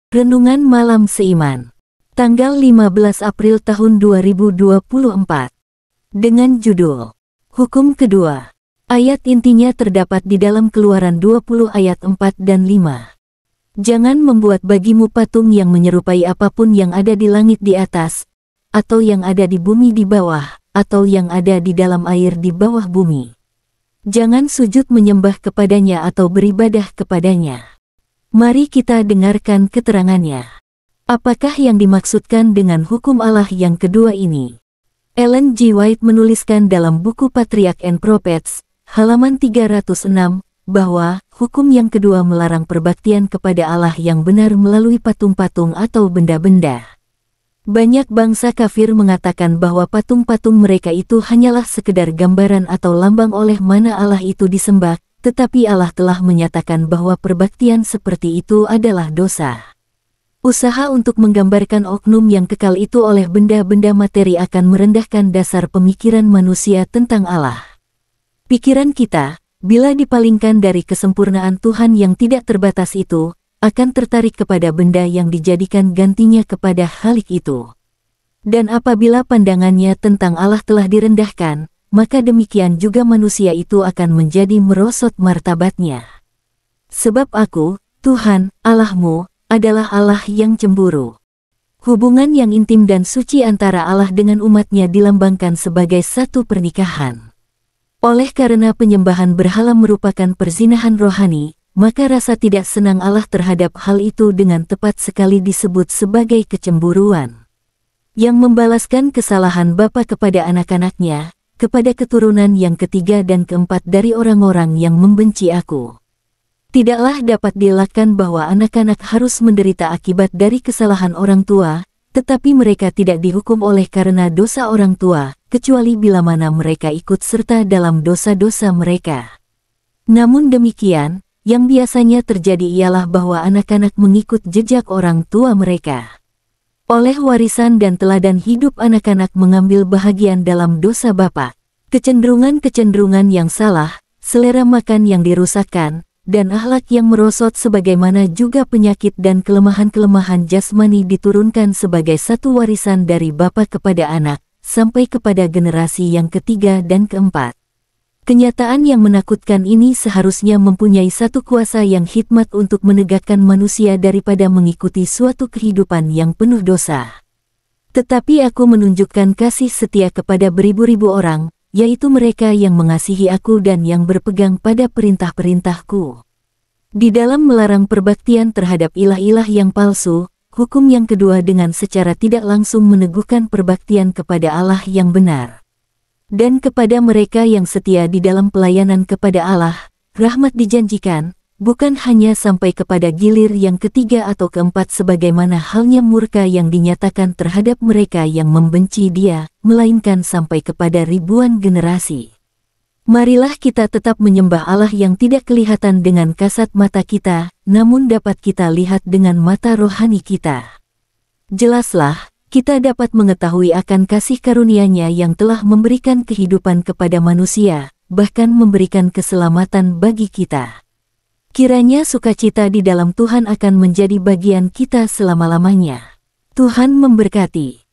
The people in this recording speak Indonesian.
Renungan Malam Seiman, tanggal 15 April tahun 2024. Dengan judul, Hukum Kedua. Ayat intinya terdapat di dalam Keluaran 20 ayat 4 dan 5. Jangan membuat bagimu patung yang menyerupai apapun yang ada di langit di atas, atau yang ada di bumi di bawah, atau yang ada di dalam air di bawah bumi. Jangan sujud menyembah kepadanya atau beribadah kepadanya. Mari kita dengarkan keterangannya. Apakah yang dimaksudkan dengan hukum Allah yang kedua ini? Ellen G. White menuliskan dalam buku Patriarchs and Prophets, halaman 306, bahwa hukum yang kedua melarang perbaktian kepada Allah yang benar melalui patung-patung atau benda-benda. Banyak bangsa kafir mengatakan bahwa patung-patung mereka itu hanyalah sekedar gambaran atau lambang oleh mana Allah itu disembah. Tetapi Allah telah menyatakan bahwa perbaktian seperti itu adalah dosa. Usaha untuk menggambarkan oknum yang kekal itu oleh benda-benda materi akan merendahkan dasar pemikiran manusia tentang Allah. Pikiran kita, bila dipalingkan dari kesempurnaan Tuhan yang tidak terbatas itu, akan tertarik kepada benda yang dijadikan gantinya kepada Khalik itu. Dan apabila pandangannya tentang Allah telah direndahkan, maka demikian juga manusia itu akan menjadi merosot martabatnya. Sebab Aku, Tuhan, Allahmu, adalah Allah yang cemburu. Hubungan yang intim dan suci antara Allah dengan umatnya dilambangkan sebagai satu pernikahan. Oleh karena penyembahan berhala merupakan perzinahan rohani, maka rasa tidak senang Allah terhadap hal itu dengan tepat sekali disebut sebagai kecemburuan. Yang membalaskan kesalahan bapa kepada anak-anaknya, kepada keturunan yang ketiga dan keempat dari orang-orang yang membenci Aku. Tidaklah dapat dielakkan bahwa anak-anak harus menderita akibat dari kesalahan orang tua, tetapi mereka tidak dihukum oleh karena dosa orang tua, kecuali bila mana mereka ikut serta dalam dosa-dosa mereka. Namun demikian, yang biasanya terjadi ialah bahwa anak-anak mengikut jejak orang tua mereka. Oleh warisan dan teladan hidup anak-anak mengambil bahagian dalam dosa bapa, kecenderungan-kecenderungan yang salah, selera makan yang dirusakkan, dan akhlak yang merosot sebagaimana juga penyakit dan kelemahan-kelemahan jasmani diturunkan sebagai satu warisan dari bapa kepada anak, sampai kepada generasi yang ketiga dan keempat. Kenyataan yang menakutkan ini seharusnya mempunyai satu kuasa yang hikmat untuk menegakkan manusia daripada mengikuti suatu kehidupan yang penuh dosa. Tetapi Aku menunjukkan kasih setia kepada beribu-ribu orang, yaitu mereka yang mengasihi Aku dan yang berpegang pada perintah-perintahku. Di dalam melarang perbaktian terhadap ilah-ilah yang palsu, hukum yang kedua dengan secara tidak langsung meneguhkan perbaktian kepada Allah yang benar. Dan kepada mereka yang setia di dalam pelayanan kepada Allah, rahmat dijanjikan, bukan hanya sampai kepada gilir yang ketiga atau keempat sebagaimana halnya murka yang dinyatakan terhadap mereka yang membenci Dia, melainkan sampai kepada ribuan generasi. Marilah kita tetap menyembah Allah yang tidak kelihatan dengan kasat mata kita, namun dapat kita lihat dengan mata rohani kita. Jelaslah, kita dapat mengetahui akan kasih karunia-Nya yang telah memberikan kehidupan kepada manusia, bahkan memberikan keselamatan bagi kita. Kiranya sukacita di dalam Tuhan akan menjadi bagian kita selama-lamanya. Tuhan memberkati.